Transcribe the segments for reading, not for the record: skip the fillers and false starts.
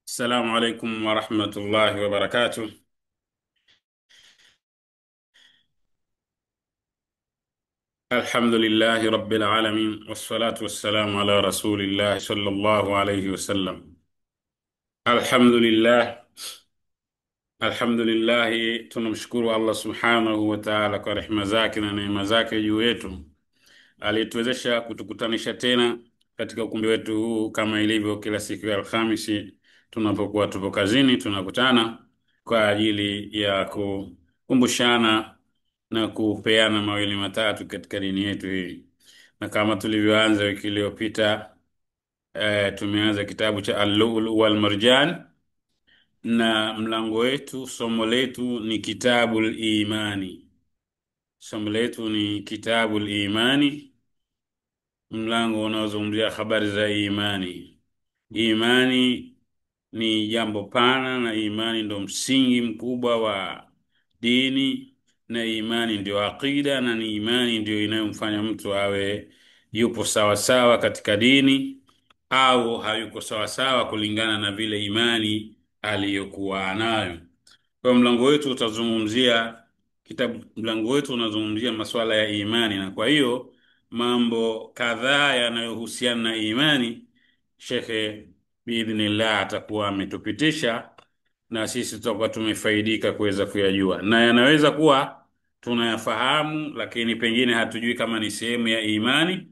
السلام عليكم ورحمة الله وبركاته. الحمد لله رب العالمين والصلاة والسلام على رسول الله صلى الله عليه وسلم. الحمد لله, alhamdulillah, tunamshukuru Allah subhanahu wa ta'ala kwa rehema zake na neema zake juu yetu, aliyetuwezesha kutukutanisha tena katika ukumbi wetu huu kama ilivyo kila siku ya Alhamisi. Tunapokuwa tupo kazini, tunakutana kwa ajili ya kukumbushana na kupeana mawili matatu katika dini yetu hii. Na kama tulivyoanza wiki iliyopita, tumeanza kitabu cha Al-Lu'lu' wal Marjan, na mlango wetu, somo letu ni Kitabul Imani. Somo letu ni Kitabul Imani, mlango unaozungumzia habari za imani. Imani ni jambo pana, na imani ndo msingi mkubwa wa dini, na imani ndio aqida, na ni imani ndio inayomfanya mtu awe yupo sawa sawa katika dini au hayuko sawa sawa kulingana na vile imani aliyokuwa nayo. Kwa mlango wetu utazungumzia mlango wetu unazungumzia masuala ya imani, na kwa hiyo mambo kadhaa yanayohusiana na imani shekhe biidhnillah atakuwa ametupitisha, na sisi tutakuwa tumefaidika kuweza kuyajua, na yanaweza kuwa tunayafahamu lakini pengine hatujui kama ni sehemu ya imani,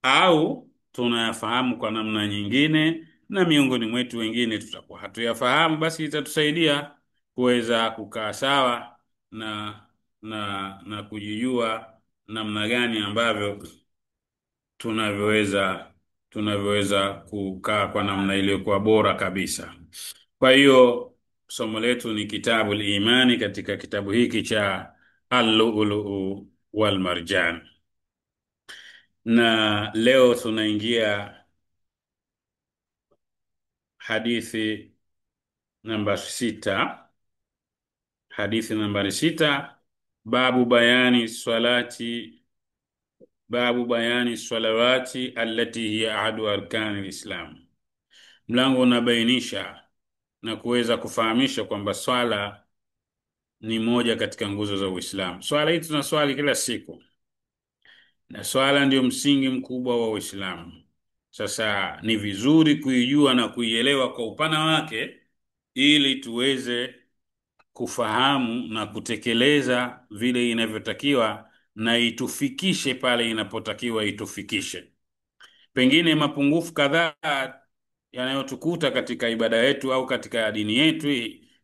au tunayafahamu kwa namna nyingine, na miongoni mwetu wengine tutakuwa hatuyafahamu. Basi itatusaidia kuweza kukaa sawa na na kujijua namna gani ambavyo tunavyoweza kukaa kwa namna iliyokuwa bora kabisa. Kwa hiyo somo letu ni Kitabul Imani katika kitabu hiki cha Al-Lu'lu'u wal Marjan, na leo tunaingia hadithi namba 6. Hadithi nambari 6, babu bayani salawati allati hiya ahadu arkani lislam. Mlango unabainisha na kuweza kufahamisha kwamba swala ni moja katika nguzo za Uislamu. Swala hii tunaswali kila siku, na swala ndio msingi mkubwa wa Uislamu. Sasa ni vizuri kuijua na kuielewa kwa upana wake, ili tuweze kufahamu na kutekeleza vile inavyotakiwa, na itufikishe pale inapotakiwa itufikishe. Pengine mapungufu kadhaa yanayotukuta katika ibada yetu au katika dini yetu,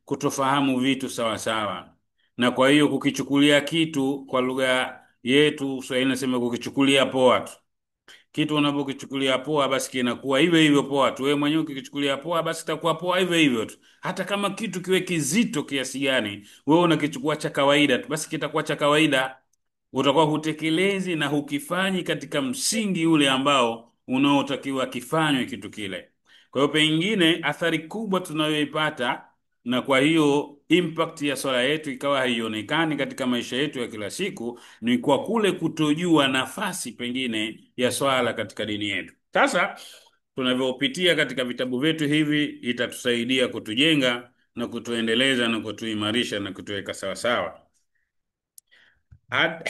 kutofahamu vitu sawa sawa, na kwa hiyo kukichukulia kitu, kwa lugha yetu Swahili nasema kukichukulia poa tu. Kitu unapokichukulia poa, basi kinakuwa hivyo hivyo poa tu. Wewe mwenyewe ukikichukulia poa, basi itakuwa poa hivyo hivyo tu. Hata kama kitu kiwe kizito kiasi gani, wewe unakichukua cha kawaida tu, basi kitakuwa cha kawaida. Utakuwa hutekelezi na hukifanyi katika msingi ule ambao unaotakiwa kifanywe kitu kile. Kwa hiyo pengine athari kubwa tunayoipata, na kwa hiyo impact ya swala yetu ikawa haionekani katika maisha yetu ya kila siku, ni kwa kule kutojua nafasi pengine ya swala katika dini yetu. Sasa tunavyopitia katika vitabu vyetu hivi, itatusaidia kutujenga na kutuendeleza na kutuimarisha na kutuweka sawasawa.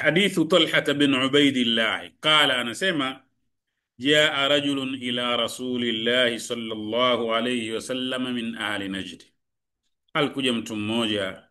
Hadithu Talha bin Ubaidillah qala, anasema jaa rajulun ila rasulillahi sallallahu alayhi wasallam min ahli Najd, alikuja mtu mmoja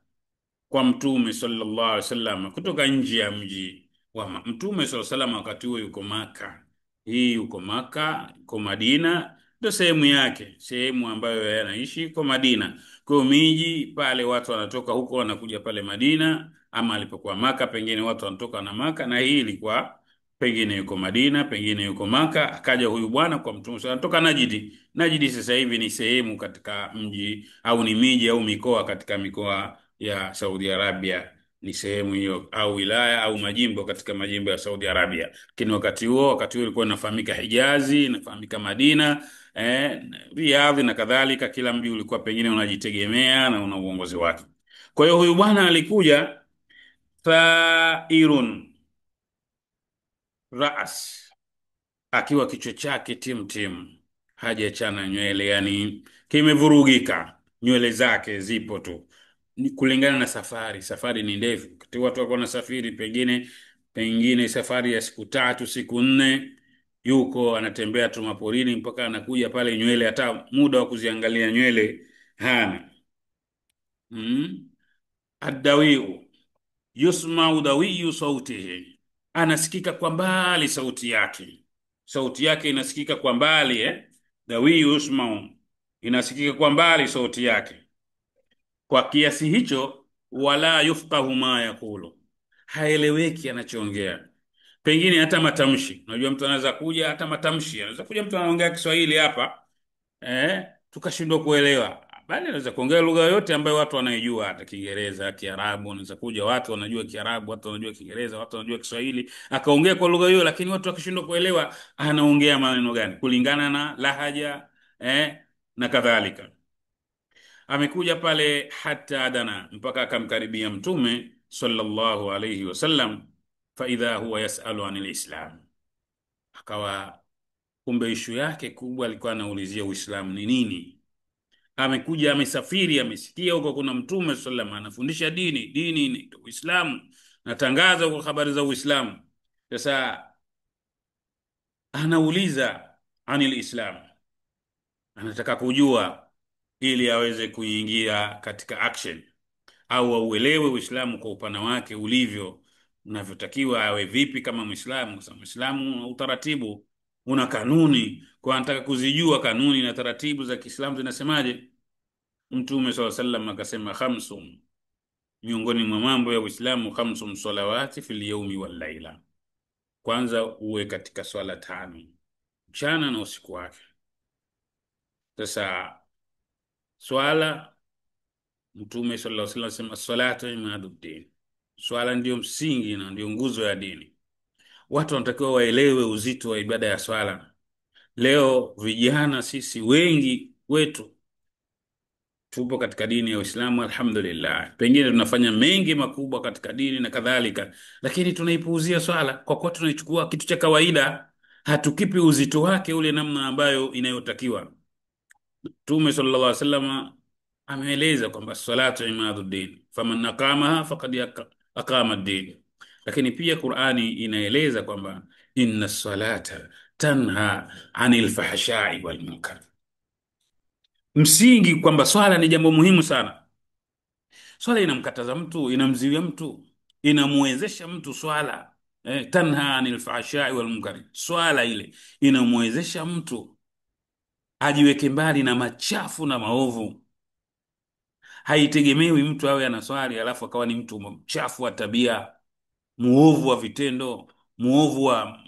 kwa mtume sallallahu alaihi wasallam kutoka nje ya mji wa mtume sallallahu alaihi wasallam. Wakati huo yuko Maka, yuko Maka, yuko Madina, ndio sehemu yake, sehemu ambayo yeye anaishi kwa Madina. Kwa hiyo miji pale watu wanatoka huko wanakuja pale Madina, ama alipokuwa Maka pengine watu wanatoka na Maka, na hii ilikuwa pengine yuko Madina, pengine yuko Maka. Akaja huyu bwana kwa mtume, anatoka Najidi. Najidi sasa hivi ni sehemu katika mji au ni miji au mikoa katika mikoa ya Saudi Arabia, ni sehemu hiyo, au wilaya au majimbo katika majimbo ya Saudi Arabia. Lakini wakati huo ilikuwa inafahamika Hijazi, inafahamika Madina, Riyadh na kadhalika. Kila mji ulikuwa pengine unajitegemea na una uongozi wake. Kwa hiyo huyu bwana alikuja thairun ras, akiwa kichwa chake tim tim, hajachana nywele, yani kimevurugika, nywele zake zipo tu. Kulingana na safari. Safari ni ndefu, kati watu wako na safiri, pengine safari ya siku 3 siku 4, yuko anatembea tu maporini mpaka anakuja pale, nywele hata muda wa kuziangalia nywele hana. Adawiu yusmau dawiyu sautihi, anasikika kwa mbali sauti yake. Sauti yake inasikika kwa mbali, dawiyu yusmau, inasikika kwa mbali sauti yake. Kwa kiasi hicho, wala yufqahu ma yaqulu, haeleweki anachoongea. Pengine hata matamshi, unajua mtu anaweza kuja, hata matamshi anaweza kuja, mtu anaongea Kiswahili hapa tukashindwa kuelewa, bali anaweza kuongea lugha yoyote ambayo watu wanaijua, hata Kiingereza, Kiarabu. Anaweza kuja watu wanajua Kiarabu, watu wanajua Kiingereza, watu wanajua Kiswahili, akaongea kwa lugha hiyo, lakini watu wakishindwa kuelewa anaongea maneno gani kulingana na lahaja na kadhalika. Amekuja pale hata adana, mpaka akamkaribia Mtume sallallahu alayhi wasallam, fa idha huwa yasalu anil islam, akawa kumbe ishu yake kubwa alikuwa anaulizia Uislamu ni nini. Amekuja, amesafiri, amesikia huko kuna Mtume sallallahu anafundisha dini ni Uislamu, natangaza kwa habari za Uislamu. Sasa anauliza anil islam, anataka kujua ili aweze kuingia katika action, au auelewe Uislamu kwa upana wake ulivyo, unavyotakiwa awe vipi kama Muislamu. Kwa sababu Muislamu una utaratibu, una kanuni, kwa anataka kuzijua kanuni na taratibu za Kiislamu zinasemaje. Mtume swalla sallam akasema, khamsun, miongoni mwa mambo ya Uislamu, khamsun salawati fil yawmi wal laila, kwanza uwe katika swala 5 mchana na usiku wake. Sasa swala, Mtume sallallahu alaihi wasallam, salatu imaduddin, swala ndio msingi na ndio nguzo ya dini. Watu wanatakiwa waelewe uzito wa ibada ya swala. Leo vijana sisi wengi wetu tupo katika dini ya Uislamu, alhamdulillah, pengine tunafanya mengi makubwa katika dini na kadhalika, lakini tunaipuuzia swala kwa kuwa tunaichukua kitu cha kawaida, hatukipi uzito wake ule namna ambayo inayotakiwa. Mtume sallallahu alaihi wasallam ameeleza kwamba salatu imaduddin, faman aqamaha faqad aqama ad-din. Lakini pia Qur'ani inaeleza kwamba inna salata tanha anil fahsha'i wal munkar, msingi kwamba swala ni jambo muhimu sana. Swala inamkataza mtu, inamziwia mtu, inamwezesha mtu swala, tanha anil fahsha'i wal munkar, swala ile inamwezesha mtu ajiweke mbali na machafu na maovu. Haitegemewi mtu awe anaswali alafu akawa ni mtu mchafu wa tabia, muovu wa vitendo, muovu wa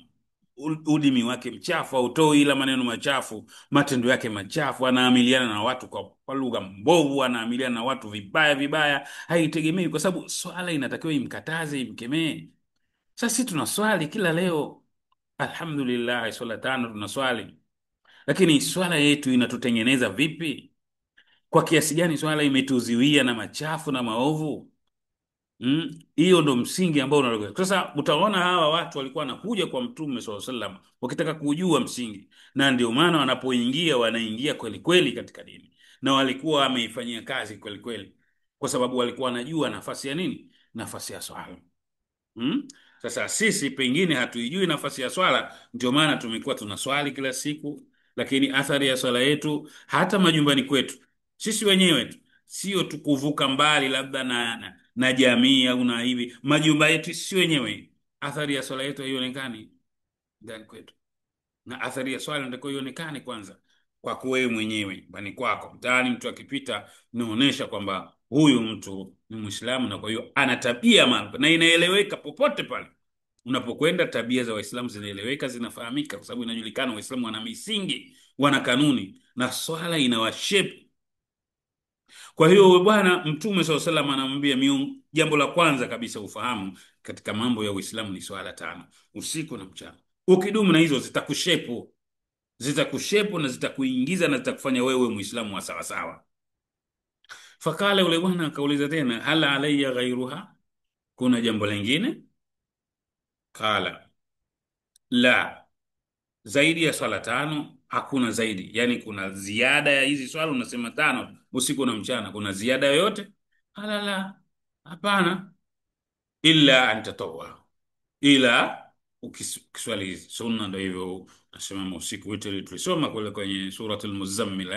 udimi wake mchafu, autoi ila maneno machafu, matendo yake machafu, anaamiliana na watu kwa lugha mbovu, anaamiliana na watu vibaya. Haitegemei, kwa sababu swala inatakiwa imkataze, imkemee. Sasa sisi tunaswali kila leo, alhamdulillah, swala 5 tunaswali, lakini swala yetu inatutengeneza vipi? Kwa kiasi gani swala imetuziwia na machafu na maovu? Hiyo ndo msingi ambao unalogea. Sasa utaona hawa watu walikuwa wanakuja kwa Mtume sallallahu alaihi wasallam wakitaka kujua msingi, na ndio maana wanapoingia wanaingia kweli kweli katika dini, na walikuwa wameifanyia kazi kweli kweli, kwa sababu walikuwa wanajua nafasi ya nini, nafasi ya swala. Sasa sisi pengine hatuijui nafasi ya swala, ndio maana tumekuwa tunaswali kila siku, lakini athari ya swala yetu hata majumbani kwetu sisi wenyewe tu, sio tukuvuka mbali labda na jamii au na hivi, majumba yetu sisi wenyewe, athari ya swala yetu haionekani ndani kwetu. Na athari ya swala ndio ionekane kwanza kwako wewe mwenyewe, bani kwako mtaani, mtu akipita inaonyesha kwamba huyu mtu ni Muislamu, na kwa hiyo ana tabia maalum na inaeleweka. Popote pale unapokwenda, tabia za Waislamu zinaeleweka, zinafahamika, kwa sababu inajulikana Waislamu wana misingi, wana kanuni, na swala inawashape. Kwa hiyo bwana Mtume SAW salam anamwambia, jambo la kwanza kabisa ufahamu katika mambo ya Uislamu ni swala 5 usiku na mchana. Ukidumu na hizo zitakushepu na zitakuingiza na zitakufanya wewe Muislamu wa sawa sawa. Fakale ule bwana akauliza tena, hala alayya ghairuha, kuna jambo lingine? Kala la, zaidi ya swala 5 hakuna zaidi. Yani kuna ziada ya hizi swala, unasema tano usiku na mchana, kuna ziada yoyote? Alala, hapana. Illa an tatawwa, ila ukiswali hizi sunna. Ndo hivyo nasema usiku witri, tulisoma kule kwenye suratul Muzammil,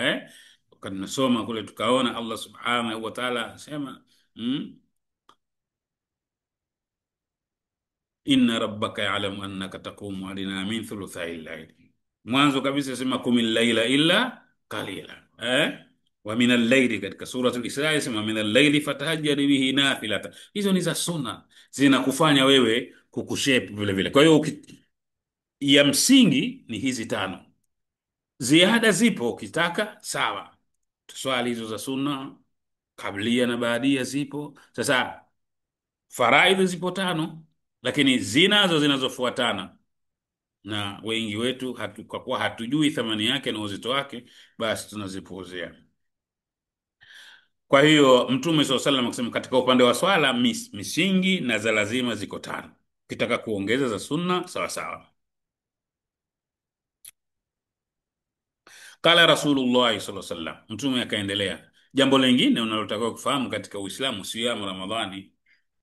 wakati nasoma kule tukaona Allah subhanahu wa ta'ala anasema inna rabbaka ya'lamu annaka taqumu adna min thuluthay al-layl. Mwanzo kabisa sema qumil layla illa qalila, wa min al-layli, katika suratul Isra sema min al-layli fatahajjad bihi nafilata. Hizo ni za sunna, zinakufanya wewe kukushape vile vile. Kwa hiyo ya msingi ni hizi tano, ziada zipo ukitaka, sawa. Swali hizo za sunna kablia na baadia zipo. Sasa faraidhi zipo tano, lakini zinazo zinazofuatana, na wengi wetu kwa kuwa hatujui thamani yake na uzito wake, basi tunazipuuzia. Kwa hiyo Mtume swalla sallam akasema katika upande wa swala misingi na za lazima ziko tano, ukitaka kuongeza za sunna sawa sawa. Qala Rasulullah sallallahu alaihi wasallam, Mtume akaendelea, jambo lingine unalotakiwa kufahamu katika Uislamu, siyamu Ramadhani,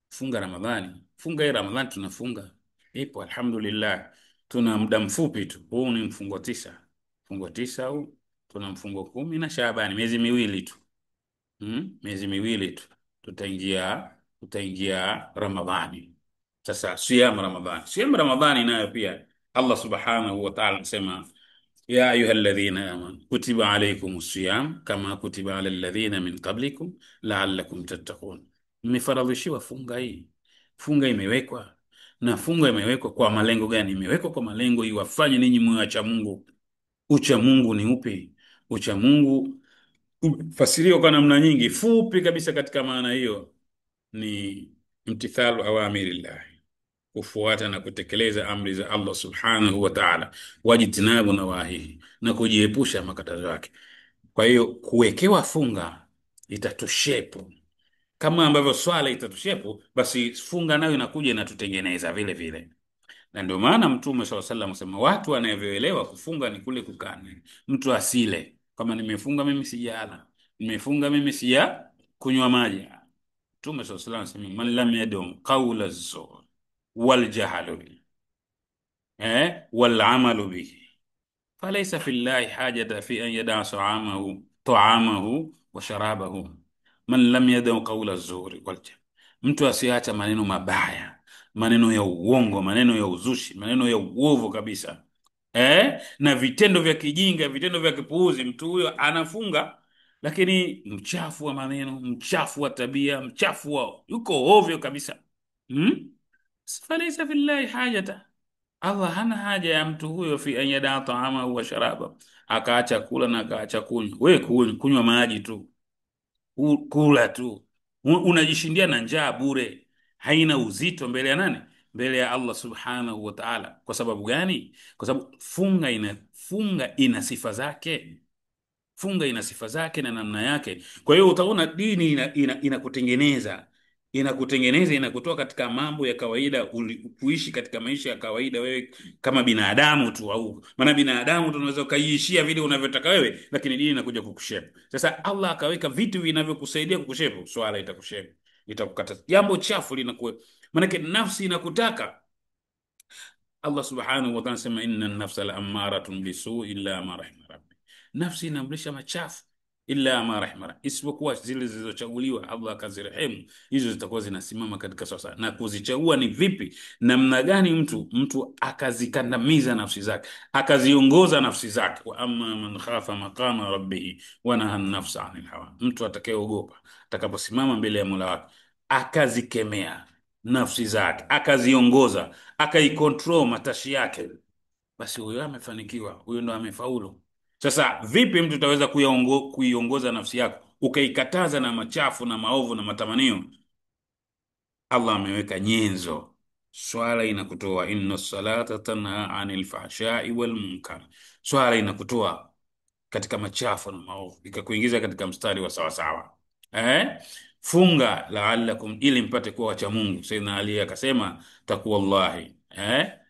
funga Ramadhani. Funga hii Ramadhani tunafunga ipo, alhamdulillah. Tuna muda mfupi tu, huu ni mfungo tisa, mfungo tisa huu. Tuna mfungo 10 na Shaabani, miezi miwili tu, miezi miwili tu tutaingia Ramadhani. Sasa siyamu Ramadhani nayo pia Allah subhanahu wa ta'ala anasema ya ayuha alladhina amanu kutiba alaykumus siyam kama kutiba ala alladhina min qablikum la'allakum tattaqun. Mmefaradhishiwa funga hii. Funga imewekwa, na funga imewekwa kwa malengo gani? Imewekwa kwa malengo iwafanye ninyi mwe wacha Mungu. Ucha Mungu ni upi? Ucha Mungu fasiriwa kwa namna nyingi. Fupi kabisa katika maana hiyo ni imtithalu awamirillah, kufuata na kutekeleza amri za Allah subhanahu wa ta'ala, wajitinabu nawahihi, na kujiepusha makatazo yake. Kwa hiyo kuwekewa funga itatushepu kama ambavyo swala itatushepu, basi funga nayo inakuja inatutengeneza vile vile. Na ndio maana Mtume swalla sallam asema watu wanavyoelewa kufunga ni kule kukana, mtu asile kama nimefunga mimi sijala, nimefunga mimi sija kunywa maji. Mtume swalla sallam asema man lam yadum qawla zur wal jahlu bihi wal amalu bihi falaysa fi llahi hajata fi an yada'a ta'amahu wa sharabahu. Man lam yadau qawla zuri wal jahl, mtu asiacha maneno mabaya, maneno ya uongo, maneno ya uzushi, maneno ya uovu kabisa, na vitendo vya kijinga, vitendo vya kipuuzi. Mtu huyo anafunga, lakini mchafu wa maneno, mchafu wa tabia, mchafu wa yuko ovyo kabisa, falaysa fillahi hajata, Allah hana haja ya mtu huyo fi an yadaa taamahu wa sharaba, akaacha kula na akaacha kunywa. Wewe kunywa maji tu, kula tu, unajishindia na njaa bure, haina uzito mbele ya nani? Mbele ya Allah subhanahu wa ta'ala. Kwa sababu gani? Kwa sababu funga ina sifa zake, funga ina sifa zake na namna yake. Kwa hiyo utaona dini inakutengeneza, inakutoa katika mambo ya kawaida, kuishi katika maisha ya kawaida wewe kama binadamu tu, au maana binadamu tunaweza ukaiishia vile unavyotaka wewe, lakini dini inakuja kukushepu. Sasa Allah akaweka vitu vinavyokusaidia kukushepu. Swala itakushepu, itakukata jambo chafu linakuwa, maana nafsi inakutaka. Allah subhanahu wa ta'ala sema inna an-nafsa la'ammaratun bisu'i illa ma rahima rabbi, nafsi inaamrisha machafu illa ma rahima, isipokuwa zile zilizochaguliwa Allah akazirehemu, hizo zitakuwa zinasimama katika sasa. Na kuzichagua ni vipi? Namna gani? Mtu akazikandamiza nafsi zake, akaziongoza nafsi zake. Wa amma man khafa maqama rabbih wa naha an-nafsa 'anil hawa, mtu atakayeogopa atakaposimama mbele ya Mola wake akazikemea nafsi zake, akaziongoza, akaikontrol matashi yake, basi huyo amefanikiwa, huyo ndo amefaulu. Sasa vipi mtu utaweza kuiongoza nafsi yako ukaikataza na machafu na maovu na matamanio? Allah ameweka nyenzo. Swala inakutoa, inna salata tanha anil fahshai wal munkar, swala inakutoa katika machafu na maovu ikakuingiza katika mstari wa sawasawa. Funga la'allakum, ili mpate kuwa wacha Mungu. Sayyidina Ali akasema taqwallahi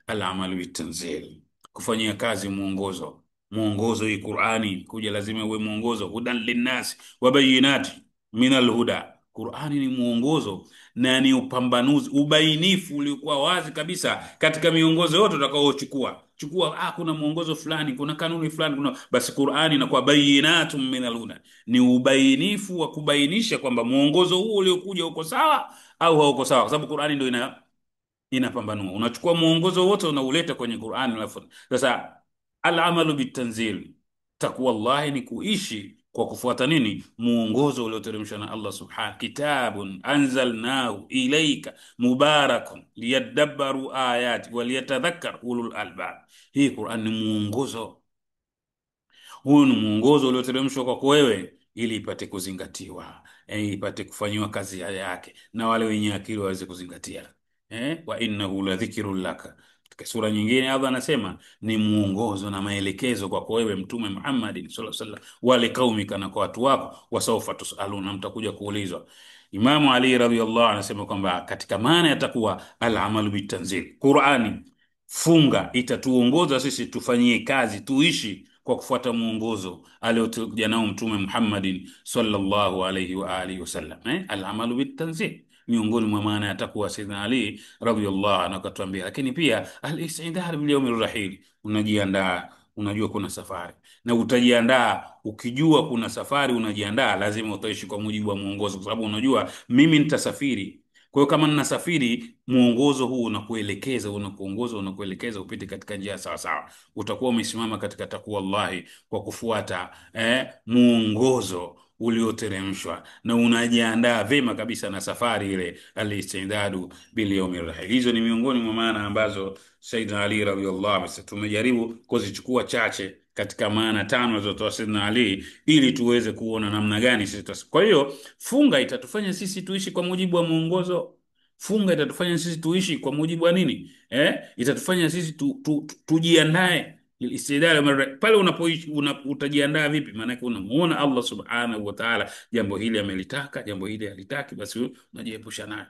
alamalu bitanzil, kufanyia kazi mwongozo. mwongozo. Hii Qur'ani kuja lazima uwe mwongozo, hudan linnasi wa bayinati min alhuda. Qur'ani ni mwongozo na ni upambanuzi, ubainifu uliokuwa wazi kabisa katika miongozo yote utakaochukua chukua. Kuna mwongozo fulani, kuna kanuni fulani, kuna basi Qur'ani inakuwa bayinatun min alhuda, ni ubainifu wa kubainisha kwamba mwongozo huu uliokuja uko sawa au hauko sawa, kwa sababu Qur'ani ndio inapambanua. Unachukua mwongozo wote unauleta kwenye Qur'ani, alafu sasa alamalu bitanzil, takwa Allah ni kuishi kwa kufuata nini? Mwongozo ulioteremshwa na Allah subhanahu. Kitabun anzalnahu ilayka mubarakun liyadabbaru ayati waliyatadhakkar ulul albab. Hii Qur'an ni mwongozo. Huu ni mwongozo ulioteremshwa kwako wewe ili ipate kuzingatiwa, ipate kufanyiwa kazi yake na wale wenye akili waweze kuzingatia. Wa innahu la dhikrun laka. Katika sura nyingine Allah anasema ni mwongozo na maelekezo kwako wewe Mtume Muhammad sallallahu alaihi wasallam, wale kaumika, na kwa watu wako, wasaufa tusaluna, mtakuja kuulizwa. Imamu Ali radhiyallahu anasema kwamba katika maana yatakuwa al-amalu bitanzil, Qur'ani funga itatuongoza sisi tufanyie kazi, tuishi kwa kufuata mwongozo aliokuja nao Mtume Muhammadin sallallahu alayhi wa alihi wasallam. Al-amalu bitanzil miongoni mwa maana yatakuwa Sayyidina Ali radhiyallahu anhu akatuambia. Lakini pia al-istidad bil yawmir rahil, unajiandaa, unajua kuna safari, na utajiandaa ukijua kuna safari, unajiandaa, lazima utaishi kwa mujibu wa mwongozo, kwa sababu unajua mimi nitasafiri. Kwa hiyo kama ninasafiri, mwongozo huu unakuelekeza, unakuongoza, unakuelekeza upite katika njia sawa sawa. Utakuwa umesimama katika takwa Allahi kwa kufuata mwongozo ulioteremshwa, na unajiandaa vema kabisa na safari ile, alistidadu bil yawmir rahil. Hizo ni miongoni mwa maana ambazo Sayyidina Ali radhiyallahu anhu, tumejaribu kuzichukua chache katika maana tano alizotoa Sayyidina Ali ili tuweze kuona namna gani sisi. Kwa hiyo funga itatufanya sisi tuishi kwa mujibu wa mwongozo. Funga itatufanya sisi tuishi kwa mujibu wa nini? Itatufanya sisi tujiandae istidad pale unapoishi. Utajiandaa vipi? Maana yake unamuona Allah subhanahu wa ta'ala, jambo hili amelitaka, jambo hili halitaki, basi unajiepusha nayo.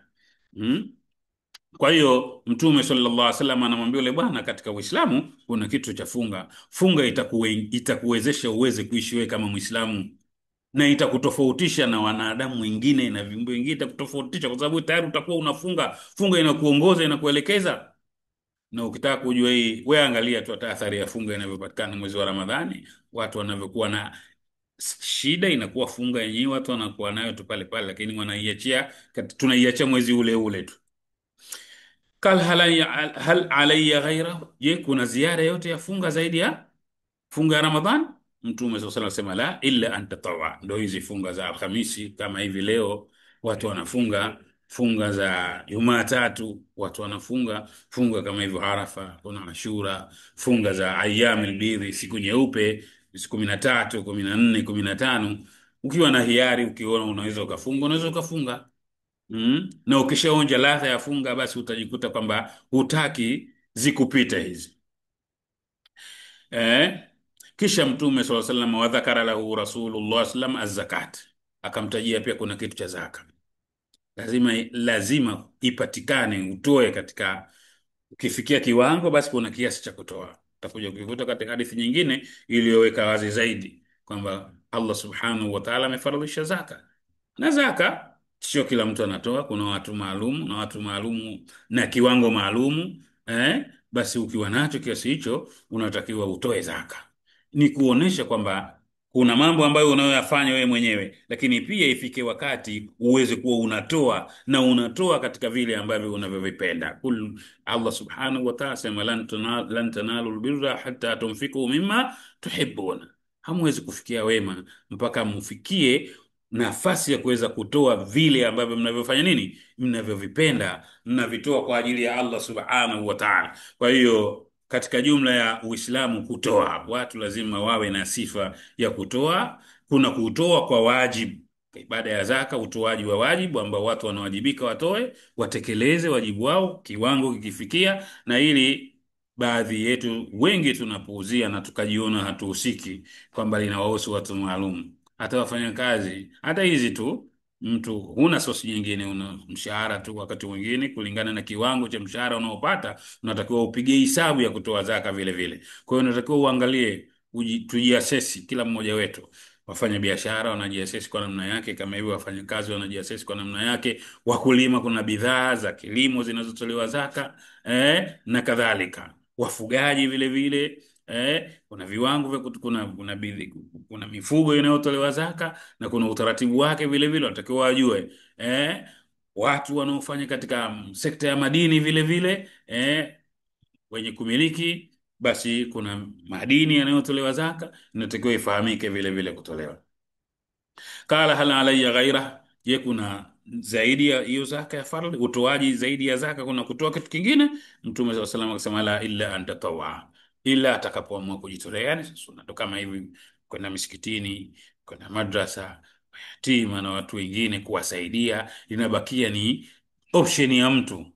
Kwa hiyo Mtume sallallahu alaihi wasallam anamwambia yule bwana, katika Uislamu kuna kitu cha funga. Funga itakuwezesha uweze kuishi wewe kama Muislamu, na itakutofautisha na wanadamu wengine na viumbe wengine, itakutofautisha kwa sababu tayari utakuwa unafunga. Funga inakuongoza, inakuelekeza. Na ukitaka kujua hii, wewe angalia tu hata athari ya funga inavyopatikana mwezi wa Ramadhani, watu wanavyokuwa na shida, inakuwa funga yenyewe watu wanakuwa nayo tu pale pale, lakini wanaiachia, tunaiachia mwezi ule ule tu. Kal hal alayya ghaira, je, kuna ziada yote ya funga zaidi ya funga ya Ramadhan? Mtume sallallahu alayhi wasallam la illa an tatawa. Ndio hizi funga za Alhamisi kama hivi leo watu wanafunga, funga za Jumatatu watu wanafunga, funga kama hivyo Arafa, kuna Ashura, funga za ayyamul bidhi, siku nyeupe, siku 13, 14, 15. Ukiwa na hiari, ukiona unaweza ukafunga, unaweza ukafunga. Na ukishaonja ladha ya funga, basi utajikuta kwamba hutaki zikupita hizi. Kisha Mtume sallallahu alaihi wasallam, wa dhakara lahu Rasulullah sallam az-zakat, akamtajia pia kuna kitu cha zaka. Lazima ipatikane, utoe katika, ukifikia kiwango basi kuna kiasi cha kutoa. Utakuja kuikuta katika hadithi nyingine iliyoweka wazi zaidi kwamba Allah subhanahu wa ta'ala amefaradhisha zaka, na zaka sio kila mtu anatoa. Kuna watu maalum na watu maalumu na kiwango maalumu. Basi ukiwa nacho kiasi hicho unatakiwa utoe zaka. Ni kuonesha kwamba kuna mambo ambayo unayoyafanya wewe mwenyewe, lakini pia ifike wakati uweze kuwa unatoa, na unatoa katika vile ambavyo unavyovipenda. Allah subhanahu wa ta'ala sema lan tanalu albirra hatta tunfiqu mimma tuhibbuna. Hamwezi kufikia wema mpaka mfikie nafasi ya kuweza kutoa vile ambavyo mnavyofanya nini, mnavyovipenda, mnavitoa kwa ajili ya Allah subhanahu wa ta'ala. Kwa hiyo katika jumla ya Uislamu, kutoa, watu lazima wawe na sifa ya kutoa. Kuna kutoa kwa wajibu, ibada ya zaka, utoaji wa wajibu ambao watu wanawajibika watoe, watekeleze wajibu wao kiwango kikifikia, na ili baadhi yetu wengi tunapuuzia na tukajiona hatuhusiki kwamba linawahusu watu maalum. Hata wafanya kazi hata hizi tu, mtu huna sosi nyingine, una mshahara tu. Wakati mwingine kulingana na kiwango cha mshahara unaopata unatakiwa upige hisabu ya kutoa zaka vile vile. Kwa hiyo unatakiwa uangalie tujiasesi kila mmoja wetu. Wafanya biashara wanajiasesi kwa namna yake, kama hivyo wafanyakazi wanajiasesi kwa namna yake, wakulima kuna bidhaa za kilimo zinazotolewa zaka, na kadhalika. Wafugaji vile vile, kuna viwango vya kuna mifugo inayotolewa zaka na kuna utaratibu wake vile vile, wanatakiwa wajue. Watu wanaofanya katika sekta ya madini vile vile, wenye kumiliki, basi kuna madini yanayotolewa zaka, inatakiwa ifahamike vile vile kutolewa. Qala hal alayya ghaira, je, kuna zaidi ya hiyo zaka ya fardhi, utoaji zaidi ya zaka, kuna kutoa kitu kingine? Mtume SAW salam akasema la illa an tatawwa, ila atakapoamua kujitolea. Yani sunna ndo kama hivi, kwenda misikitini, kwenda madrasa, yatima na watu wengine kuwasaidia, inabakia ni option ya mtu,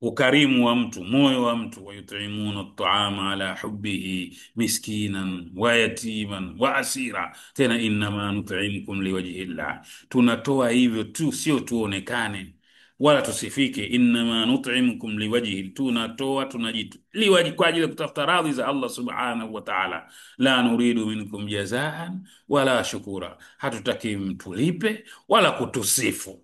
ukarimu wa mtu, moyo wa mtu. Wayutimuna at'ama ala hubbihi miskinan wa yatiman wa asira, tena innama nut'imukum liwajhi llah, tunatoa hivyo tu, sio tuonekane wala tusifike. Innama nut'imukum liwajhi, tunatoa liwaji, kwa ajili ya kutafuta radhi za Allah subhanahu wa ta'ala. La nuridu minkum jazaan wala shukura, hatutaki mtulipe wala kutusifu.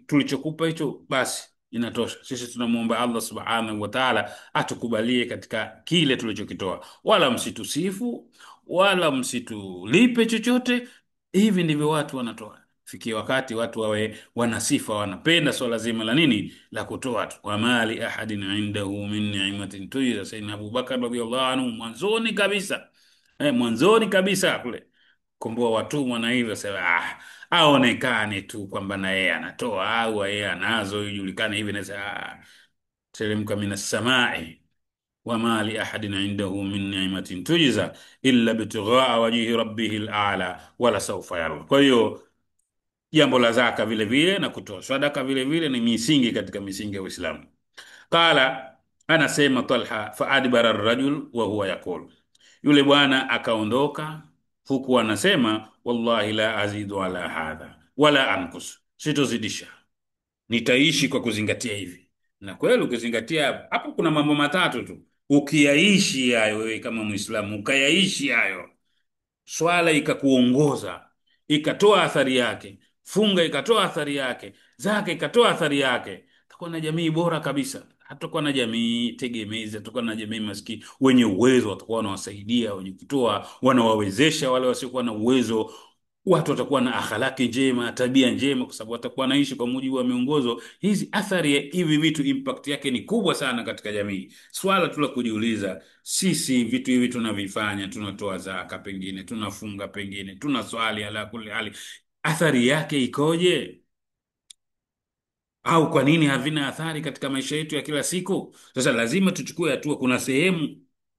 Tulichokupa hicho basi inatosha. Sisi tunamwomba Allah subhanahu wa ta'ala atukubalie katika kile tulichokitoa, wala msitusifu wala msitulipe chochote. Hivi ndivyo watu wanatoa. Fikia wakati watu wawe wanasifa, wanapenda swala zima la nini, la kutoa tu. Wa mali ahadin indahu min ni'matin tujza, Sayyidina Abu Bakar radhiyallahu anhu, mwanzoni kabisa kule komboa watumwa, na hivyo sasa aonekane tu kwamba na yeye anatoa au yeye anazo, ijulikane hivi. Na teremka minas samai wama li ahadin indahu min ni'matin tujza illa ibtighaa wajhi rabbihil a'la wala sawfa yarda. Kwa hiyo jambo la zaka vile vile na kutoa sadaka vile vile ni misingi katika misingi ya Uislamu. Qala, anasema Talha, fa adbara ar-rajul wa huwa yaqul, yule bwana akaondoka huku anasema wallahi la azidu ala hadha wala ankus, sitozidisha, nitaishi kwa kuzingatia hivi. Na kweli ukizingatia hapo, kuna mambo matatu tu, ukiyaishi hayo wewe kama Muislamu, ukayaishi hayo, swala ikakuongoza, ikatoa athari yake, funga ikatoa athari yake, zaka ikatoa athari yake, tutakuwa na jamii bora kabisa. Hatakuwa na jamii tegemezi, hatakuwa na jamii maskini. Wenye uwezo watakuwa wanawasaidia, wenye kutoa wanawawezesha wale wasiokuwa na uwezo. Watu watakuwa na akhlaki njema, tabia njema, kwa sababu watakuwa wanaishi kwa mujibu wa miongozo hizi. Athari ya hivi vitu, impact yake ni kubwa sana katika jamii. Swala tu la kujiuliza, sisi vitu hivi tunavifanya, tunatoa zaka, pengine tunafunga, pengine tunaswali, ala kulli hali, athari yake ikoje? Au kwa nini havina athari katika maisha yetu ya kila siku? Sasa lazima tuchukue hatua.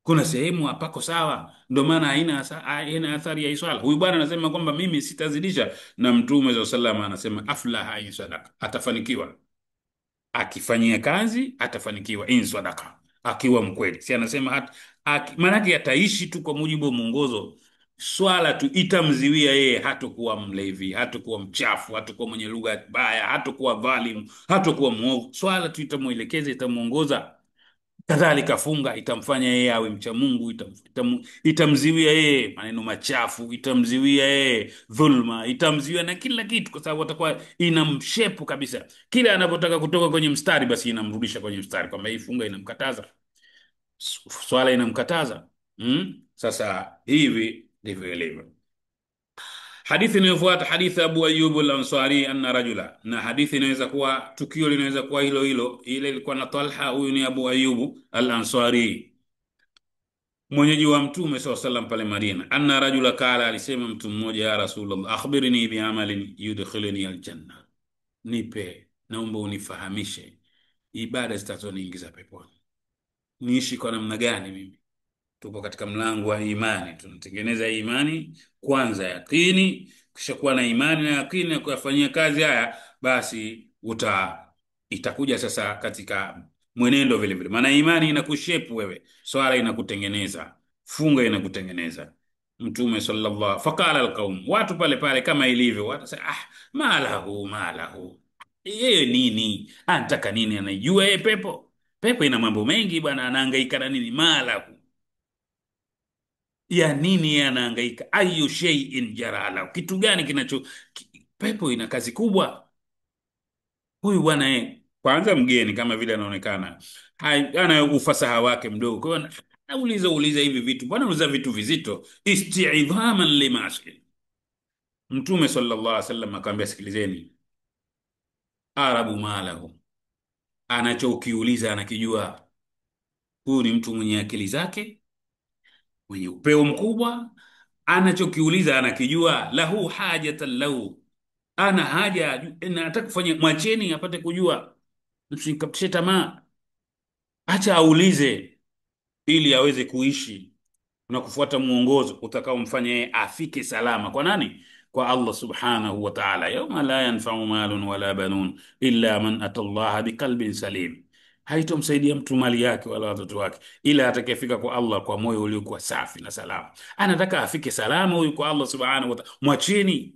Kuna sehemu hapako sawa, ndio maana haina athari ya iswala. Huyu bwana anasema kwamba mimi sitazidisha, na Mtume za salama anasema aflaha in sadaka, atafanikiwa akifanyia kazi, atafanikiwa in sadaka, akiwa mkweli. Si anasema maanake ataishi tu kwa mujibu wa mwongozo. Swala tu itamziwia yeye, hatakuwa mlevi, hatakuwa mchafu, hatakuwa mwenye lugha mbaya, hatakuwa dhalimu, hatakuwa mwovu. Swala tu itamwelekeza, itamwongoza. Kadhalika funga itamfanya yeye awe mcha Mungu, itamziwia yeye maneno machafu, itamziwia yeye dhulma, itamziwia na kila kitu, kwa sababu atakuwa inamshepu kabisa. Kila anapotaka kutoka kwenye mstari, basi inamrudisha kwenye mstari, kwamba hii funga inamkataza, swala inamkataza. Sasa hivi ndivyo ilivyo. Hadithi inayofuata, hadithi Abu Ayyub al-Ansari anna rajula, na hadithi inaweza kuwa, tukio linaweza kuwa hilo hilo, ile ilikuwa na Talha, huyu ni Abu Ayyub al-Ansari, mwenyeji wa Mtume SAW pale Madina. Anna rajula kala, alisema mtu mmoja, ya Rasulullah, akhbirni bi amalin yudkhiluni aljanna, naomba unifahamishe ibada zitakazoniingiza peponi. Niishi kwa namna gani mimi? Tupo katika mlango wa imani, tunatengeneza imani kwanza, yakini. Kisha kuwa na imani na yakini na kuyafanyia kazi haya, basi itakuja sasa katika mwenendo vile vile. Maana imani inakushepu wewe, swala inakutengeneza, funga inakutengeneza. Mtume sallallahu faqala alqaum, watu pale pale kama ilivyo, watu sasa, malahu yeye nini, anataka nini? Anajua yeye pepo ina mambo mengi bwana, anahangaika na nini? Malahu ya nini yeye anahangaika? Ayu shay'in jarala, kitu gani pepo ina kazi kubwa. Huyu bwana kwanza mgeni kama vile anaonekana, ana ufasaha wake mdogo, kwa hiyo anauliza hivi vitu, bwana anauliza vitu vizito, istidhaman limashi. Mtume sallallahu alaihi wasallam akamwambia, sikilizeni, arabu malahu, anachokiuliza anakijua. Huyu ni mtu mwenye akili zake, mwenye upeo mkubwa, anachokiuliza anakijua. Lahu hajatan lahu, ana haja, nataka kufanya, mwacheni apate kujua, msimkatishe tamaa, acha aulize ili aweze kuishi na kufuata mwongozo utakaomfanya yeye afike salama. Kwa nani? Kwa Allah subhanahu wa ta'ala, yauma la yanfa'u malun wala banun illa man ata Allah biqalbin salim. Haitomsaidia mtu mali yake wala watoto wake, ila atakayefika kwa Allah kwa moyo uliokuwa safi na salama. Anataka afike salama huyu kwa Allah subhanahu wa ta'ala, mwacheni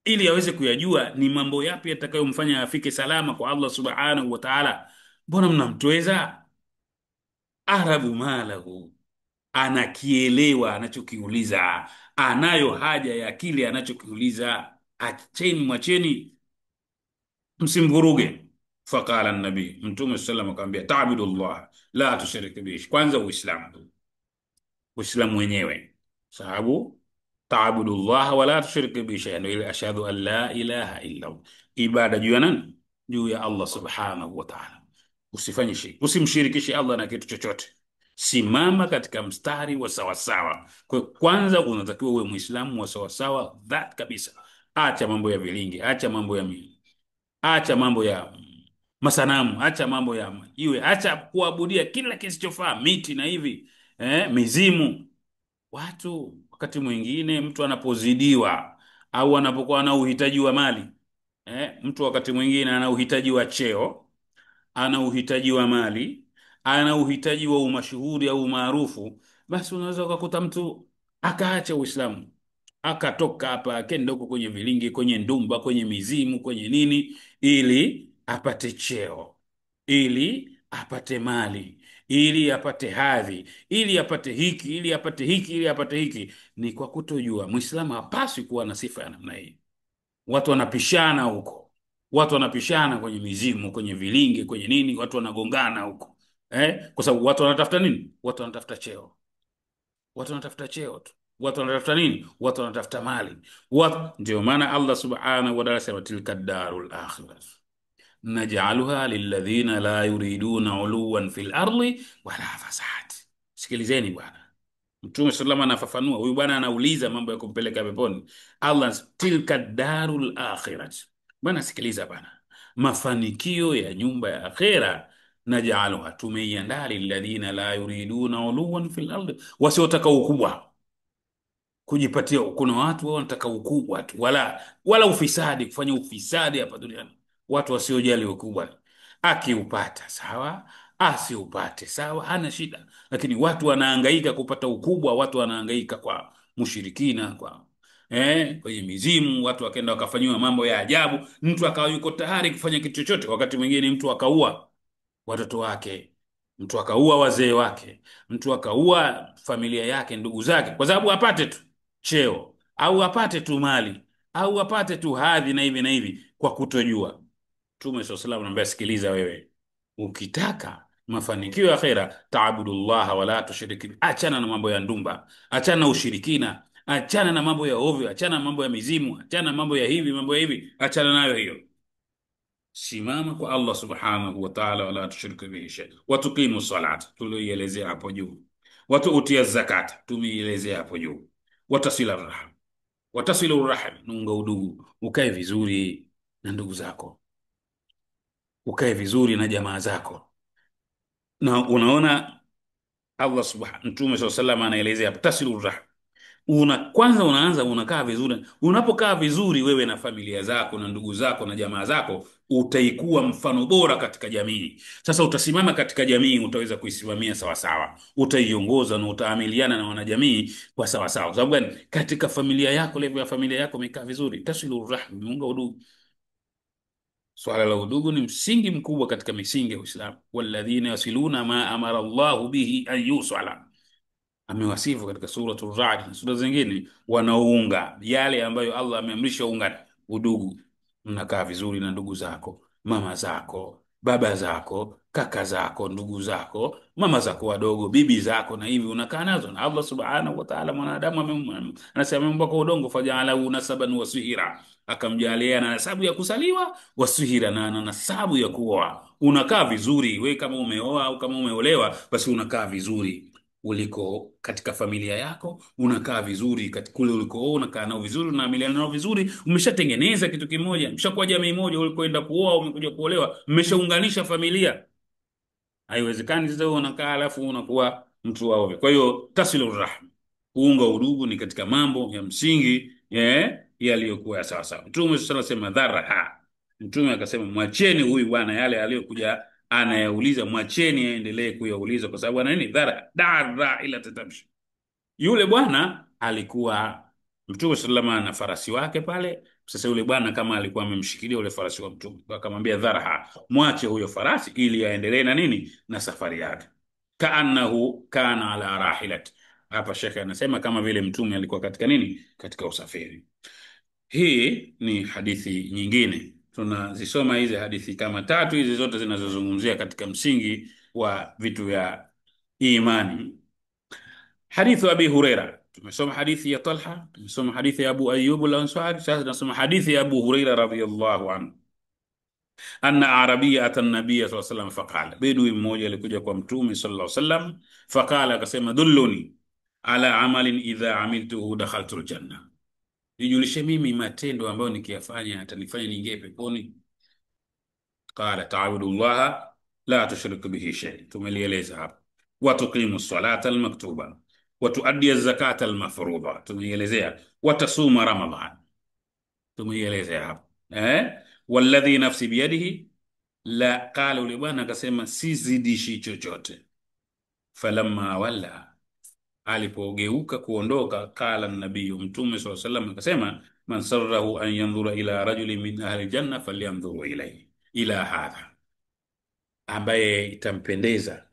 ili aweze kuyajua ni mambo yapi yatakayomfanya afike salama kwa Allah subhanahu wa ta'ala. Mbona mnamtweza? Arabu malahu, anakielewa anachokiuliza, anayo haja ya kile anachokiuliza. Acheni, mwacheni, msimvuruge. Faqala nabii, Mtume sallam akamwambia, ta'budullah la tushrik bihi. Kwanza Uislamu, Uislamu wenyewe, sababu ta'budullah wa la tushrik bihi shay'an, ndio ile ashhadu an la ilaha illa Allah. Ibada juu ya nani? Juu ya Allah subhanahu wa ta'ala. Usifanye shirki, usimshirikishe Allah na kitu chochote. Simama katika mstari wa sawasawa. Kwa kwanza unatakiwa uwe Muislamu wa sawasawa, that kabisa. Acha mambo ya vilingi, acha mambo ya acha mambo ya masanamu, acha mambo ya iwe, acha kuabudia kila kisichofaa, miti na hivi mizimu. Watu wakati mwingine mtu anapozidiwa au anapokuwa na uhitaji wa mali, mtu wakati mwingine ana uhitaji wa cheo, ana uhitaji wa mali, ana uhitaji wa umashuhuri au umaarufu, basi unaweza ukakuta mtu akaacha Uislamu, akatoka hapa akenda huko kwenye vilingi, kwenye ndumba, kwenye mizimu, kwenye nini, ili apate cheo, ili apate mali, ili apate hadhi, ili apate hiki, ili apate hiki, ili apate hiki. Ni kwa kutojua Muislamu hapaswi kuwa na sifa ya namna hii. Watu wanapishana huko, watu wanapishana kwenye mizimu, kwenye vilingi, kwenye nini, watu wanagongana huko, kwa sababu watu wanatafuta nini? Watu wanatafuta cheo, watu wanatafuta cheo tu, watu wanatafuta nini? Watu wanatafuta mali, watu. Ndio maana Allah subhanahu wa ta'ala sema, tilka darul akhirah naj'aluha lilladhina la yuriduna uluwan fil ardi wala fasad. Sikilizeni bwana, Mtume sallallahu anafafanua, huyu bwana anauliza mambo ya kumpeleka peponi. Allah, tilka darul akhirah, bwana sikiliza bwana, mafanikio ya nyumba ya akhera, naj'aluha, tumeiandaa lilladhina la yuriduna uluwan fil ardi, wasiotaka ukubwa kujipatia. Kuna watu wao wanataka ukubwa tu, wala ufisadi, kufanya ufisadi hapa duniani. Watu wasiojali ukubwa, akiupata sawa, asiupate sawa, hana shida. Lakini watu wanahangaika kupata ukubwa, watu wanahangaika kwa mushirikina, kwa kwenye mizimu, watu wakaenda wakafanyiwa mambo ya ajabu, mtu akawa yuko tayari kufanya kitu chochote. Wakati mwingine mtu akaua watoto wake, mtu akaua wazee wake, mtu akaua familia yake, ndugu zake, kwa sababu apate tu cheo au apate tu mali au apate tu hadhi na hivi na hivi, kwa kutojua. Mtume swalla Allahu anambia, sikiliza wewe, ukitaka mafanikio ya akhera, taabudullah wala tushiriki, achana na mambo ya ndumba, achana na ushirikina, achana na mambo ya ovyo, achana na mambo ya mizimu, achana na mambo ya hivi, mambo ya hivi, achana nayo hiyo. Simama kwa Allah subhanahu wa ta'ala, wala tushiriki bihi shay, wa tuqimu salata, tulioielezea hapo juu, watu utia zakata, tumeielezea hapo juu, watasila rahim, watasilu rahim, nunga udugu, ukae vizuri na ndugu zako, ukae vizuri na jamaa zako. Na unaona Allah subhanahu, Mtume sallallahu alayhi wasallam anaelezea hapo tasilu rahim, kwanza unaanza unakaa vizuri. Unapokaa vizuri wewe na familia zako na ndugu zako na jamaa zako, utaikuwa mfano bora katika jamii. Sasa utasimama katika jamii, utaweza kuisimamia sawa sawa, utaiongoza na utaamiliana na wanajamii kwa sawa sawa. Sababu gani? Katika familia yako, level ya familia yako imekaa vizuri. Tasilu rahim, muunga udugu. Swala la udugu ni msingi mkubwa katika misingi ya Uislamu. Walladhina yasiluna ma amara Allahu bihi an yusala, amewasifu katika suratul Ra'd na sura zingine, wanaounga yale ambayo Allah ameamrisha unga udugu. Mnakaa vizuri na ndugu zako, mama zako, baba zako, kaka zako, ndugu zako, mama zako wadogo, bibi zako, na hivi unakaa nazo. Na Allah subhanahu wa ta'ala, mwanadamu anasema ameumba kwa udongo, faja'alahu nasaban wa suhira, akamjalia na nasabu ya kusaliwa, wasuhira, na nasabu ya kuoa. Unakaa vizuri we, kama umeoa au kama umeolewa, basi unakaa vizuri uliko katika familia yako, unakaa vizuri katika kule ulikooa, unakaa nao vizuri, unaamiliana nao vizuri, umeshatengeneza kitu kimoja, mshakuwa jamii moja. Ulikoenda kuoa, umekuja kuolewa, mmeshaunganisha familia. Haiwezekani sasa wewe unakaa alafu unakuwa mtu wa ovyo. Kwa hiyo tasilu rahma, kuunga udugu ni katika mambo ya msingi yaliyokuwa ya sawa sawa. Mtume sala sema dharaha, Mtume akasema mwacheni huyu bwana, yale aliyokuja anayauliza mwacheni aendelee kuyauliza, kwa sababu ana nini? Dara ila tatamshi. Yule bwana alikuwa Mtume sallallahu na farasi wake pale. Sasa yule bwana kama alikuwa amemshikilia ule farasi wa Mtume, akamwambia dharha, mwache huyo farasi ili aendelee na nini, na safari yake. Kaannahu kana ala rahilati. Hapa shekhe anasema kama vile Mtume alikuwa katika nini, katika usafiri. Hii ni hadithi nyingine, tunazisoma hizi hadithi kama tatu hizi, zote zinazozungumzia katika msingi wa vitu vya imani. Hadithu Abi Huraira, tumesoma hadithi ya Talha, tumesoma hadithi ya Abu Ayyub al-Ansari, sasa tunasoma hadithi ya Abu Huraira radhiyallahu anhu. Anna arabiyya ata an-nabiy sallallahu alayhi wasallam faqala, bedui mmoja alikuja kwa Mtume sallallahu alayhi wasallam, faqala, akasema dulluni ala amalin idha amiltuhu dakhaltu al-janna, nijulishe mimi matendo ambayo nikiyafanya atanifanya niingie peponi. Qala ta'budu llaha la tushriku bihi shay, tumelieleza hapa. Wa tuqimu salata almaktuba wa tuaddi zakata almafruḍa, tumeielezea. Wa tasuma ramadan, tumeielezea hapa. Walladhi nafsi biyadihi, la, qala ule bwana akasema sizidishi chochote. Falamma walla, alipogeuka kuondoka, qala nabiyu, Mtume swalla sallam akasema man sarrahu an yanzura ila rajulin min ahli janna falyanzuru ilayhi ila hadha, ambaye itampendeza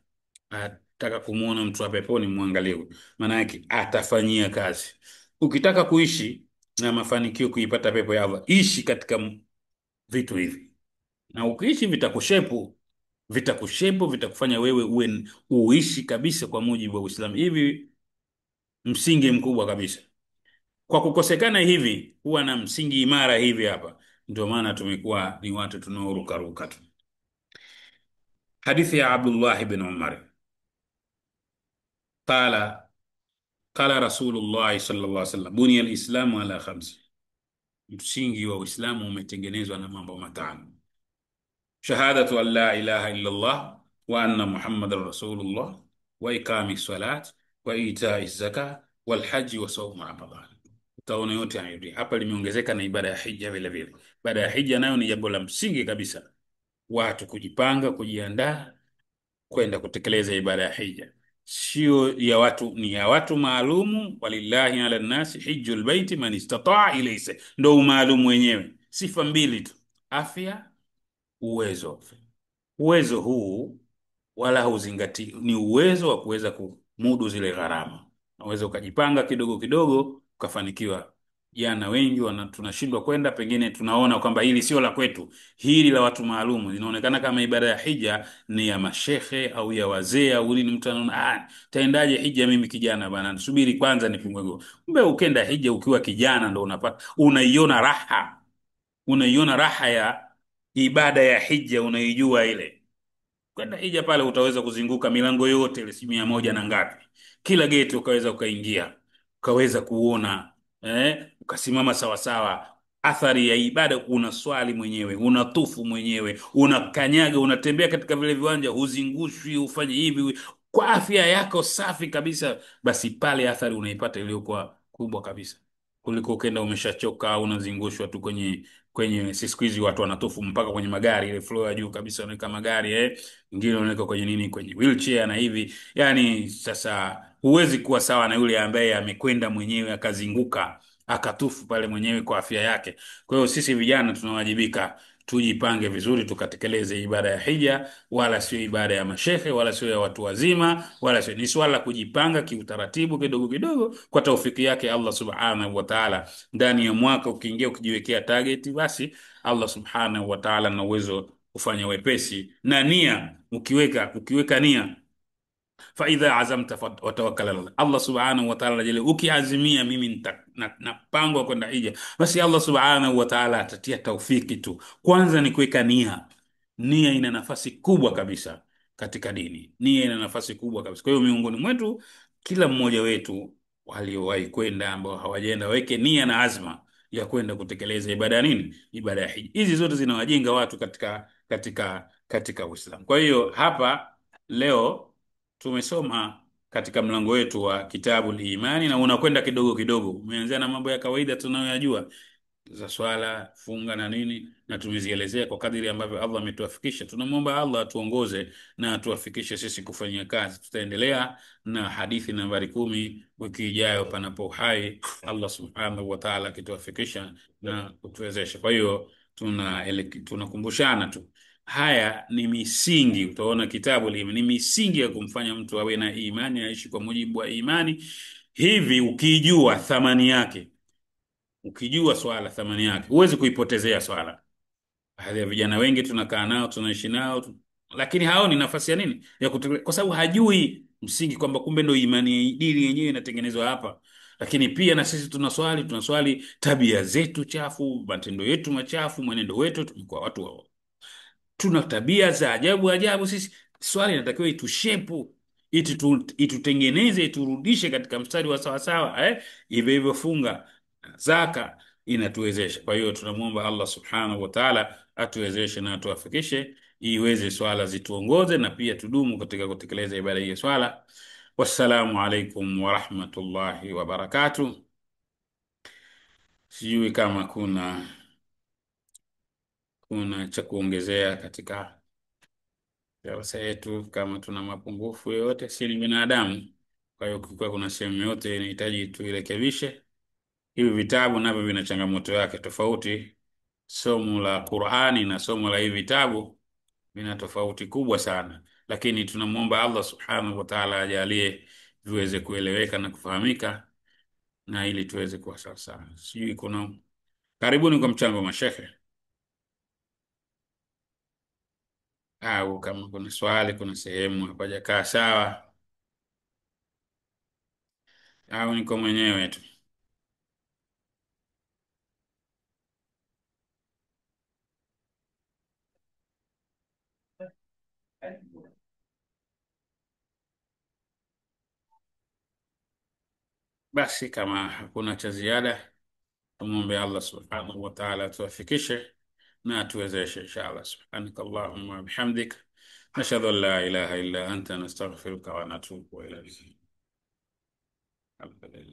ataka kumuona mtu wa peponi muangalie, maana yake atafanyia kazi. Ukitaka kuishi na mafanikio kuipata pepo ya Allah, ishi katika vitu hivi, na ukiishi vitakushepu vitakufanya wewe uishi kabisa kwa mujibu wa Uislamu. Hivi msingi mkubwa kabisa. Kwa kukosekana hivi, huwa na msingi imara hivi hapa, ndio maana tumekuwa ni watu tunaorukaruka tu. Hadithi ya Abdullah ibn Umar, qala qala Rasulullah sallallahu alaihi wasallam, bunya alislamu ala khamsi, msingi wa Uislamu umetengenezwa na mambo matano: shahadatu an la ilaha illa Allah wa anna Muhammadar Rasulullah wa iqami salat wa itai zaka wal haji wa sawm Ramadan. Utaona yote hayo hapa limeongezeka na ibada ya hija vile vile. Ibada ya hija nayo ni jambo la msingi kabisa, watu kujipanga, kujiandaa kwenda kutekeleza ibada ya hija. Sio ya watu, ni ya watu maalumu. Walillahi ala nasi hijjul baiti man istataa ilayhi, ndo maalumu wenyewe. Sifa mbili tu: afya, uwezo. Uwezo huu wala hauzingati, ni uwezo wa kuweza kumudu zile gharama. Unaweza ukajipanga kidogo kidogo ukafanikiwa. Jana wengi tunashindwa kwenda, pengine tunaona kwamba hili sio la kwetu, hili la watu maalum. Inaonekana kama ibada ya hija ni ya mashehe au ya wazee au nini. Mtu anaona taendaje hija mimi kijana bana, subiri kwanza nipimwe go. Kumbe ukenda hija ukiwa kijana ndo unaiona raha ya ibada ya hija, unaijua ile. Kwenda hija pale utaweza kuzunguka milango yote ile 100 na ngapi, kila geti ukaweza ukaingia, ukaweza kuona ukasimama sawa sawa. Athari ya ibada, unaswali mwenyewe, unatufu mwenyewe, unakanyaga, unatembea katika vile viwanja, huzingushwi, ufanye hivi kwa afya yako safi kabisa. Basi pale athari unaipata iliyokuwa kubwa kabisa kuliko ukenda umeshachoka, unazingushwa tu kwenye siku hizi watu wanatufu mpaka kwenye magari, ile floor ya juu kabisa wanaweka magari wengine wanaweka kwenye nini, kwenye wheelchair na hivi. Yani sasa huwezi kuwa sawa na yule ambaye amekwenda mwenyewe akazinguka akatufu pale mwenyewe kwa afya yake. Kwa hiyo sisi vijana tunawajibika tujipange vizuri tukatekeleze ibada ya hija, wala sio ibada ya mashehe, wala sio ya watu wazima, wala sio, ni swala la kujipanga kiutaratibu kidogo kidogo kwa taufiki yake Allah subhanahu wa ta'ala. Ndani ya mwaka ukiingia ukijiwekea target, basi Allah subhanahu wa ta'ala na uwezo kufanya wepesi na nia. Ukiweka nia, fa idha azamta watawakkal ala Allah. Allah subhanahu wa ta'ala jale, ukiazimia mimi napangwa kwenda hija, basi Allah subhanahu wa ta'ala atatia taufiki tu. Kwanza ni kuweka nia. Nia ina nafasi kubwa kabisa katika dini. Nia ina nafasi kubwa kabisa. Kwa hiyo miongoni mwetu, kila mmoja wetu waliowahi kwenda, ambao hawajaenda, waweke nia na azma ya kwenda kutekeleza ibada ya nini? Ibada ya hija. Hizi zote zinawajenga watu katika Uislamu. Kwa hiyo hapa leo tumesoma katika mlango wetu wa kitabu imani, na unakwenda kidogo kidogo, umeanzia na mambo ya kawaida tunayoyajua za swala, funga na nini, na tumezielezea kwa kadiri ambavyo Allah ametuafikisha. Tunamwomba Allah atuongoze na atuafikishe sisi kufanyia kazi. Tutaendelea na hadithi nambari 10 wiki ijayo, panapo uhai, Allah subhanahu wa ta'ala akituafikisha na kutuwezesha. Kwa hiyo tunakumbushana tu, haya ni misingi. Utaona kitabu ni misingi ya kumfanya mtu awe na imani, aishi kwa mujibu wa imani. Hivi ukijua thamani yake, ukijua swala thamani yake, huwezi kuipotezea swala. Baadhi ya vijana wengi tunakaa nao, tunaishi nao lakini haoni nafasi ya nini ya kwa sababu hajui msingi kwamba kumbe ndo imani, dini yenyewe inatengenezwa hapa. Lakini pia na sisi tunaswali tabia zetu chafu, matendo yetu machafu, mwenendo wetu, tumekuwa watu tuna tabia za ajabu ajabu sisi. Swali inatakiwa itushepu, itutengeneze, iturudishe katika mstari wa sawasawa. Hivyo hivyo funga, zaka inatuwezesha. Kwa hiyo tunamwomba Allah subhanahu wa ta'ala atuwezeshe na atuafikishe, iweze swala zituongoze, na pia tudumu katika kutekeleza ibada hii ya swala. Wassalamu alaikum wa rahmatullahi wa barakatuh. Sijui kama kuna cha kuongezea katika darasa yetu. Kama tuna mapungufu yoyote, si ni binadamu. Kwa hiyo kukiwa kuna sehemu yote inahitaji tuirekebishe. Hivi vitabu navyo vina changamoto yake tofauti. Somo la Qur'ani na somo la hivi vitabu vina tofauti kubwa sana, lakini tunamwomba Allah subhanahu wa ta'ala ajalie viweze kueleweka na kufahamika, na ili tuweze kuwa sawa sawa. Sijui karibuni kwa mchango wa mashehe, au kama kuna swali, kuna sehemu hapajakaa sawa, au niko mwenyewe tu. Basi kama hakuna cha ziada, tumwombe Allah subhanahu wa ta'ala atuwafikishe na atuwezeshe inshallah. Subhanaka Allahumma wa bihamdik, nashhadu an la ilaha illa anta, nastaghfiruka wa natubu ilayk. Alhamdulillah.